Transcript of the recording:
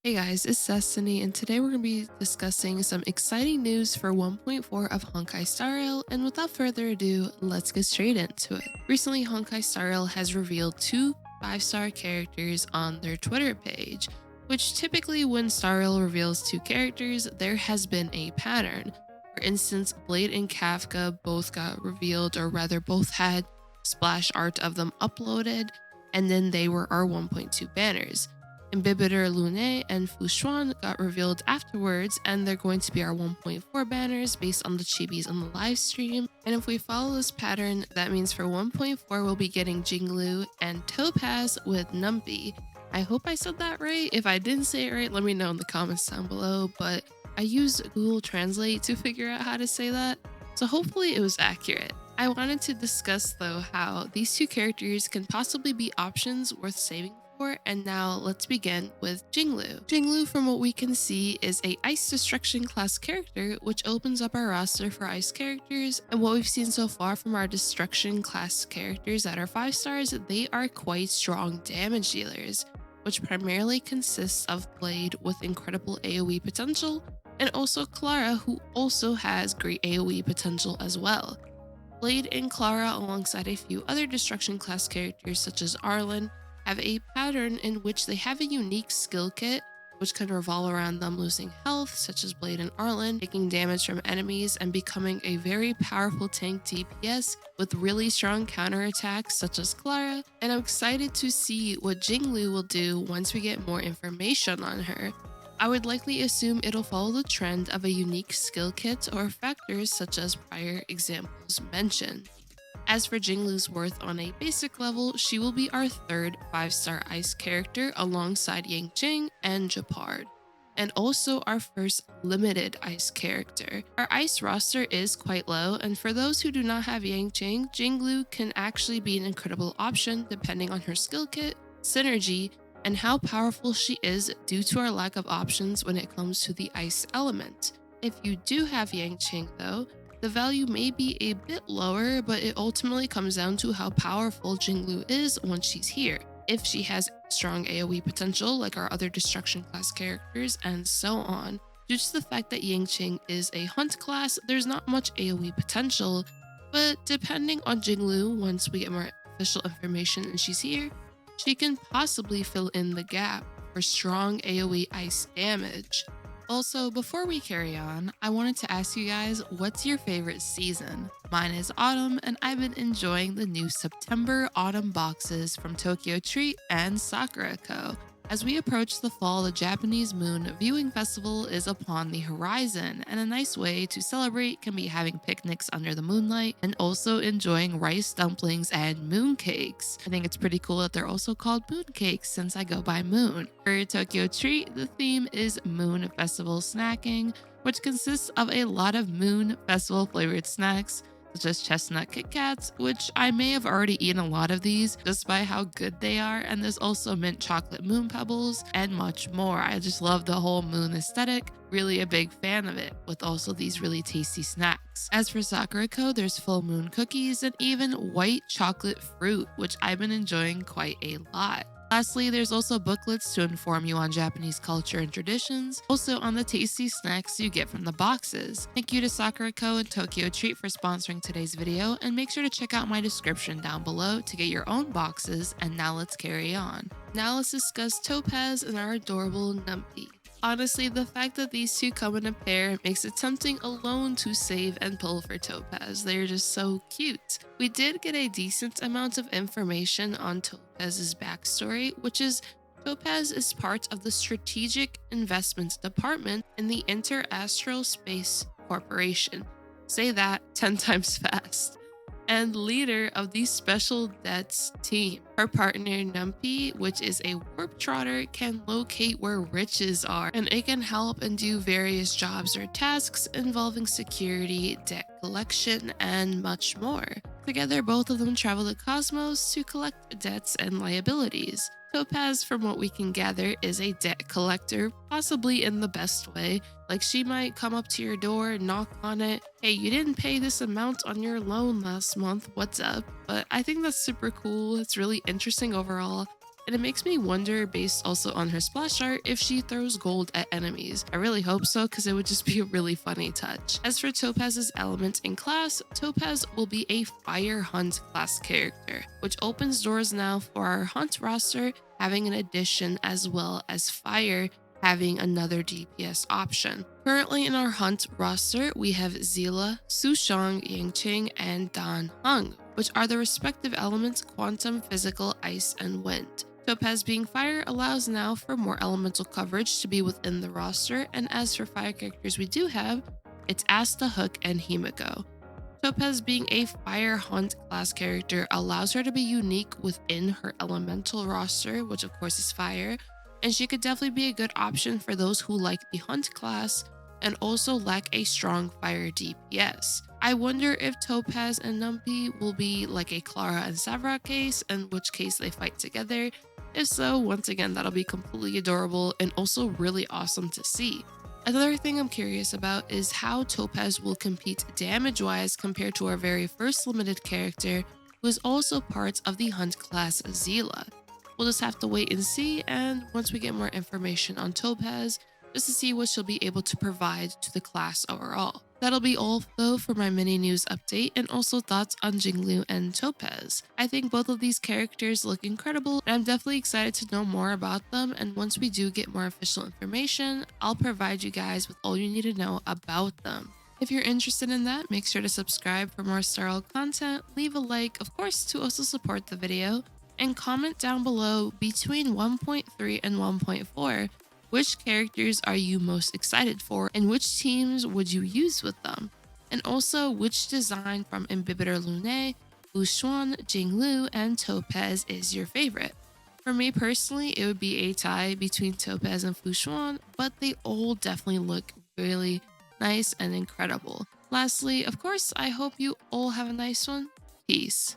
Hey guys, it's Destiny, and today we're going to be discussing some exciting news for 1.4 of Honkai Star Rail, and without further ado, let's get straight into it. Recently, Honkai Star Rail has revealed two 5-star characters on their Twitter page, which typically when Star Rail reveals two characters, there has been a pattern. For instance, Blade and Kafka both got revealed, or rather both had splash art of them uploaded, and then they were our 1.2 banners. Imbibitor Lune and Fushuan got revealed afterwards, and they're going to be our 1.4 banners based on the chibis on the live stream. And if we follow this pattern, that means for 1.4 we'll be getting Jing Liu and Topaz with Numby. I hope I said that right. If I didn't say it right, let me know in the comments down below, but I used Google Translate to figure out how to say that, so hopefully it was accurate. I wanted to discuss though how these two characters can possibly be options worth saving for, and now let's begin with Jingliu. Jingliu, from what we can see, is a Ice Destruction class character, which opens up our roster for Ice characters, and what we've seen so far from our Destruction class characters that are 5 stars, they are quite strong damage dealers, which primarily consists of Blade with incredible AoE potential, and also Clara, who also has great AoE potential as well. Blade and Clara, alongside a few other Destruction class characters such as Arlen, have a pattern in which they have a unique skill kit, which can revolve around them losing health, such as Blade and Arlen, taking damage from enemies, and becoming a very powerful tank DPS with really strong counterattacks, such as Clara. And I'm excited to see what Jingliu will do once we get more information on her. I would likely assume it'll follow the trend of a unique skill kit or factors such as prior examples mentioned. As for Jingliu's worth on a basic level, she will be our third 5-star ice character alongside Yangqing and Japard, and also our first limited ice character. Our ice roster is quite low, and for those who do not have Yangqing, Jingliu can actually be an incredible option depending on her skill kit, synergy, and how powerful she is due to our lack of options when it comes to the ice element. If you do have Yangqing though, the value may be a bit lower, but it ultimately comes down to how powerful Jingliu is once she's here. If she has strong AoE potential like our other Destruction class characters, and so on. Due to the fact that Yangqing is a hunt class, there's not much AoE potential, but depending on Jingliu, once we get more official information and she's here, she can possibly fill in the gap for strong AoE ice damage. Also, before we carry on, I wanted to ask you guys, what's your favorite season? Mine is autumn, and I've been enjoying the new September autumn boxes from Tokyo Treat and Sakura Co. As we approach the fall, the Japanese Moon Viewing Festival is upon the horizon, and a nice way to celebrate can be having picnics under the moonlight and also enjoying rice dumplings and moon cakes. I think it's pretty cool that they're also called moon cakes since I go by Moon. For Tokyo Treat, the theme is Moon Festival Snacking, which consists of a lot of Moon Festival flavored snacks, such as chestnut Kit Kats, which I may have already eaten a lot of these just by how good they are, and there's also mint chocolate moon pebbles and much more. I just love the whole moon aesthetic, really a big fan of it, with also these really tasty snacks. As for Sakura Co, there's full moon cookies and even white chocolate fruit, which I've been enjoying quite a lot. Lastly, there's also booklets to inform you on Japanese culture and traditions, also on the tasty snacks you get from the boxes. Thank you to Sakura Co and Tokyo Treat for sponsoring today's video, and make sure to check out my description down below to get your own boxes, and now let's carry on. Now let's discuss Topaz and our adorable Numpy. Honestly, the fact that these two come in a pair makes it tempting alone to save and pull for Topaz. They're just so cute. We did get a decent amount of information on Topaz's backstory, which is Topaz is part of the Strategic Investments Department in the Interastral Space Corporation. Say that 10 times fast. And leader of the Special Debts team. Her partner Numpy, which is a warp trotter, can locate where riches are, and it can help and do various jobs or tasks involving security, debt collection, and much more. Together, both of them travel the cosmos to collect debts and liabilities. Topaz, from what we can gather, is a debt collector, possibly in the best way. Like, she might come up to your door, knock on it, hey, you didn't pay this amount on your loan last month, what's up? But I think that's super cool. It's really interesting overall, and it makes me wonder, based also on her splash art, if she throws gold at enemies. I really hope so, because it would just be a really funny touch. As for Topaz's element in class, Topaz will be a Fire Hunt class character, which opens doors now for our Hunt roster having an addition, as well as Fire having another DPS option. Currently in our Hunt roster, we have Zila, Sushang, Yingqing, and Dan Heng, which are the respective elements Quantum, Physical, Ice, and Wind. Topaz being Fire allows now for more elemental coverage to be within the roster, and as for Fire characters we do have, it's Asta, Hook, and Himiko. Topaz being a Fire Hunt class character allows her to be unique within her elemental roster, which of course is Fire, and she could definitely be a good option for those who like the Hunt class and also lack a strong Fire DPS. I wonder if Topaz and Numpy will be like a Clara and Savra case, in which case they fight together. If so, once again, that'll be completely adorable and also really awesome to see. Another thing I'm curious about is how Topaz will compete damage-wise compared to our very first limited character, who is also part of the Hunt class Zila. We'll just have to wait and see, and once we get more information on Topaz, just to see what she'll be able to provide to the class overall. That'll be all though for my mini news update and also thoughts on Jingliu and Topaz. I think both of these characters look incredible, and I'm definitely excited to know more about them, and once we do get more official information, I'll provide you guys with all you need to know about them. If you're interested in that, make sure to subscribe for more Star Rail content, leave a like, of course, to also support the video, and comment down below between 1.3 and 1.4 which characters are you most excited for and which teams would you use with them? And also which design from Imbibitor Lune, Fushuan, Jing Liu, and Topaz is your favorite? For me personally, it would be a tie between Topaz and Fushuan, but they all definitely look really nice and incredible. Lastly, of course, I hope you all have a nice one. Peace.